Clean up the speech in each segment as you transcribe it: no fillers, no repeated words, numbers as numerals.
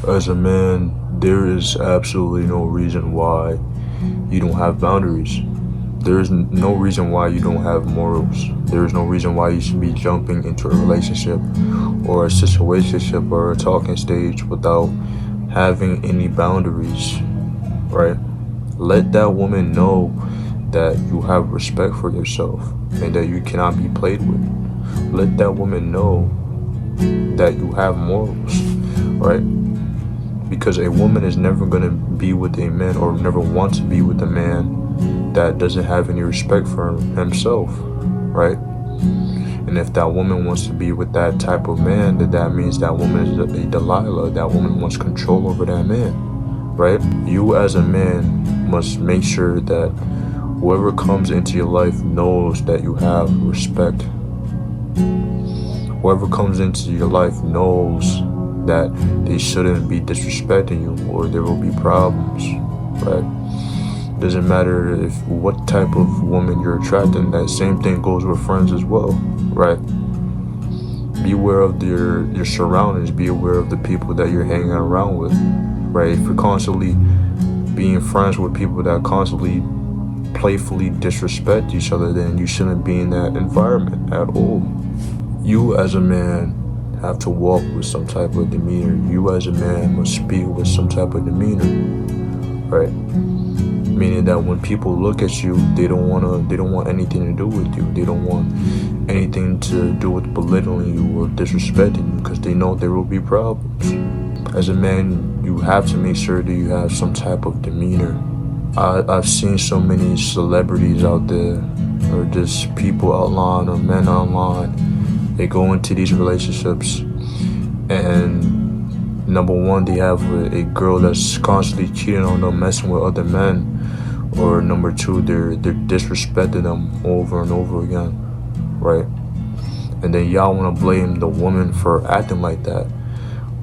As a man, there is absolutely no reason why you don't have boundaries. There is no reason why you don't have morals. There is no reason why you should be jumping into a relationship or a situationship or a talking stage without having any boundaries, right? Let that woman know that you have respect for yourself and that you cannot be played with. Let that woman know that you have morals, right? Because a woman is never going to be with a man or never want to be with a man that doesn't have any respect for himself, right? And if that woman wants to be with that type of man, then that means that woman is a Delilah. That woman wants control over that man, right? You as a man must make sure that whoever comes into your life knows that you have respect. Whoever comes into your life knows that they shouldn't be disrespecting you or there will be problems, right? Doesn't matter if what type of woman you're attracting, that same thing goes with friends as well, right? Be aware of your surroundings, be aware of the people that you're hanging around with, right? If you're constantly being friends with people that constantly playfully disrespect each other, then you shouldn't be in that environment at all. You as a man have to walk with some type of demeanor. You as a man must speak with some type of demeanor, right? Meaning that when people look at you, they don't want anything to do with you. They don't want anything to do with belittling you or disrespecting you because they know there will be problems. As a man, you have to make sure that you have some type of demeanor. I've seen so many celebrities out there, or just people online or men online. They go into these relationships and number one, they have a girl that's constantly cheating on them, messing with other men, or number two, they're disrespecting them over and over again, right? And then y'all want to blame the woman for acting like that,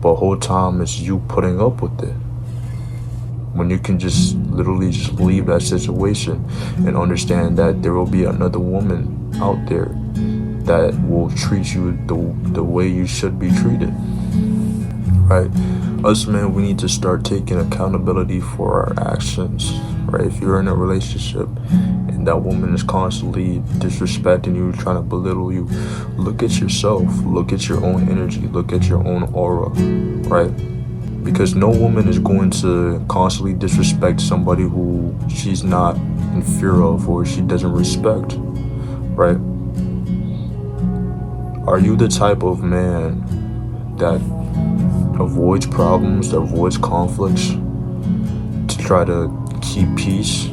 but whole time it's you putting up with it. When you can just literally just leave that situation and understand that there will be another woman out there that will treat you the way you should be treated, right? Us men, we need to start taking accountability for our actions, right? If you're in a relationship and that woman is constantly disrespecting you, trying to belittle you, look at yourself, look at your own energy, look at your own aura, right? Because no woman is going to constantly disrespect somebody who she's not in fear of or she doesn't respect, right? Are you the type of man that avoids problems, that avoids conflicts to try to keep peace?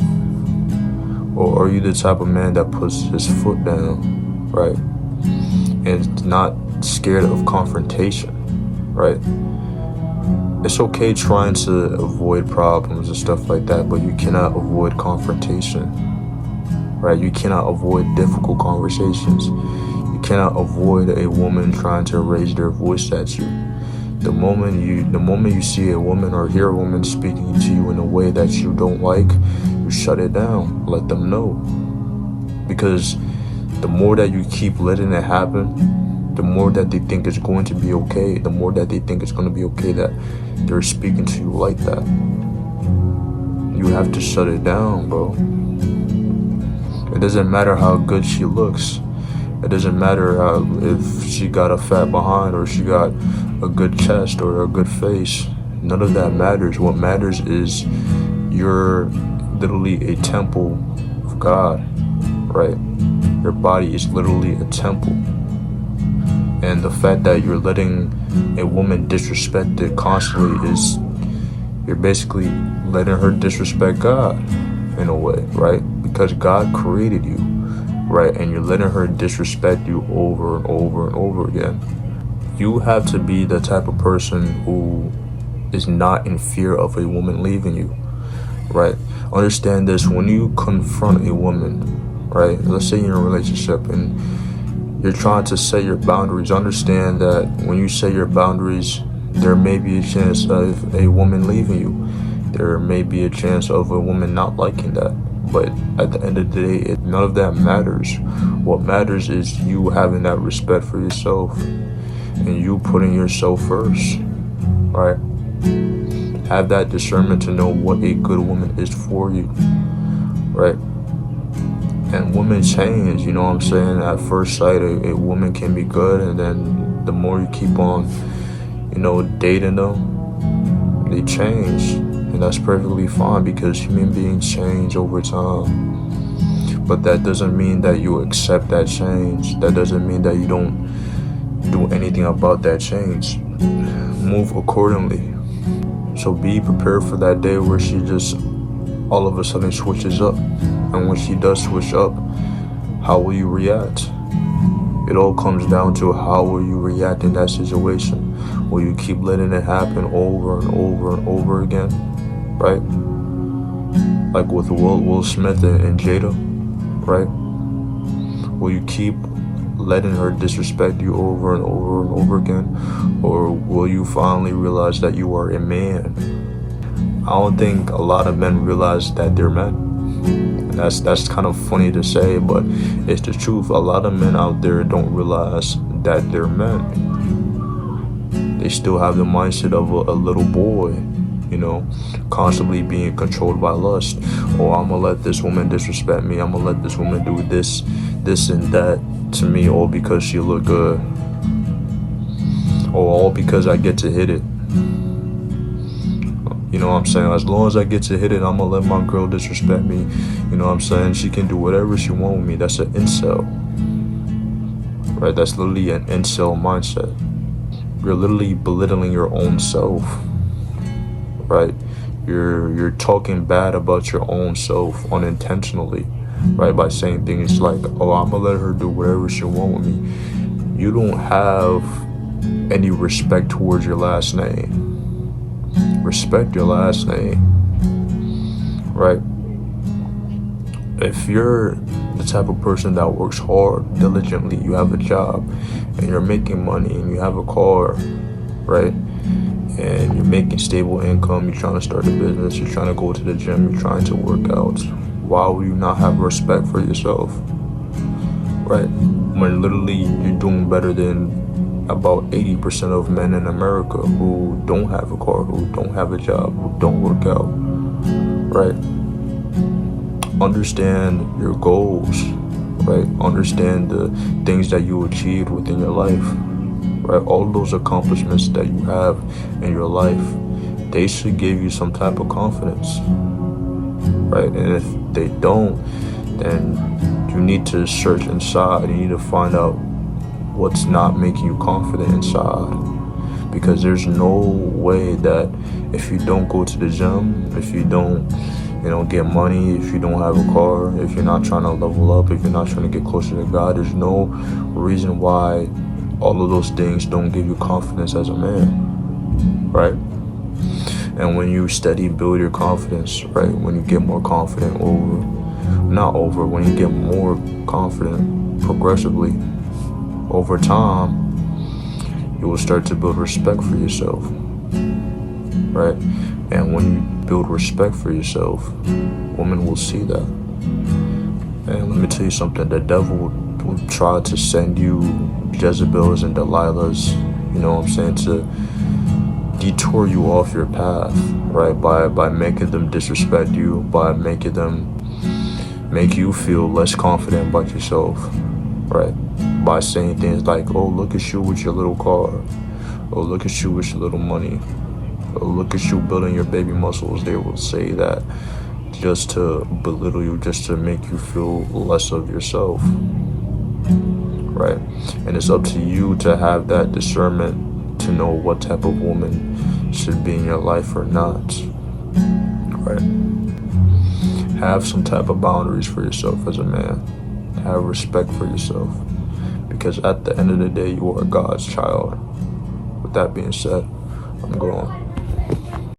Or are you the type of man that puts his foot down, right? And is not scared of confrontation, right? It's okay trying to avoid problems and stuff like that, but you cannot avoid confrontation, right? You cannot avoid difficult conversations. You cannot avoid a woman trying to raise their voice at you. The moment you see a woman or hear a woman speaking to you in a way that you don't like, you shut it down. Let them know. Because the more that you keep letting it happen, the more that they think it's going to be okay, the more that they think it's going to be okay that they're speaking to you like that. You have to shut it down, bro. It doesn't matter how good she looks. It doesn't matter if she got a fat behind or she got a good chest or a good face. None of that matters. What matters is you're literally a temple of God, right? Your body is literally a temple. And the fact that you're letting a woman disrespect it constantly is you're basically letting her disrespect God in a way, right? Because God created you, right? And you're letting her disrespect you over and over and over again. You have to be the type of person who is not in fear of a woman leaving you, right? Understand this, when you confront a woman, right? Let's say you're in a relationship and you're trying to set your boundaries. Understand that when you set your boundaries, there may be a chance of a woman leaving you. There may be a chance of a woman not liking that. But at the end of the day, none of that matters. What matters is you having that respect for yourself and you putting yourself first, right? Have that discernment to know what a good woman is for you, right? And women change, you know what I'm saying? At first sight, a woman can be good, and then the more you keep on, dating them, they change. And that's perfectly fine because human beings change over time. But that doesn't mean that you accept that change. That doesn't mean that you don't do anything about that change. Move accordingly. So be prepared for that day where she just all of a sudden switches up. And when she does switch up, how will you react? It all comes down to how will you react in that situation. Will you keep letting it happen over and over and over again? Right? Like with Will Smith and Jada, right? Will you keep letting her disrespect you over and over and over again? Or will you finally realize that you are a man? I don't think a lot of men realize that they're men. And that's kind of funny to say, but it's the truth. A lot of men out there don't realize that they're men. They still have the mindset of a little boy, constantly being controlled by lust. Oh, I'm gonna let this woman disrespect me. I'm gonna let this woman do this and that to me, all because she look good. Or all because I get to hit it. You know what I'm saying? As long as I get to hit it, I'm gonna let my girl disrespect me. You know what I'm saying? She can do whatever she wants with me. That's an incel. Right? That's literally an incel mindset. You're literally belittling your own self. Right? You're talking bad about your own self unintentionally. Right? By saying things like, oh, I'm gonna let her do whatever she wants with me. You don't have any respect towards your last name. Respect your last name, right? If you're the type of person that works hard, diligently, you have a job, and you're making money, and you have a car, right? And you're making stable income, you're trying to start a business, you're trying to go to the gym, you're trying to work out, why would you not have respect for yourself, right? When literally you're doing better than about 80% of men in America who don't have a car, who don't have a job, who don't work out, right? Understand your goals, right? Understand the things that you achieved within your life, right? All those accomplishments that you have in your life, they should give you some type of confidence, right? And if they don't, then you need to search inside. You need to find out what's not making you confident inside, because there's no way that if you don't go to the gym, if you don't get money, if you don't have a car, if you're not trying to level up, if you're not trying to get closer to God, there's no reason why all of those things don't give you confidence as a man, right? And when you steady build your confidence, right, when you get more confident when you get more confident progressively over time, you will start to build respect for yourself, right? And when you build respect for yourself, women will see that. And let me tell you something, the devil will try to send you Jezebels and Delilahs, to detour you off your path, right? By making them disrespect you, by making them make you feel less confident about yourself, right? By saying things like, oh, look at you with your little car. Oh, look at you with your little money. Oh, look at you building your baby muscles. They will say that just to belittle you, just to make you feel less of yourself, right? And it's up to you to have that discernment to know what type of woman should be in your life or not, right? Have some type of boundaries for yourself as a man. Have respect for yourself, because at the end of the day, you are God's child. With that being said, I'm going.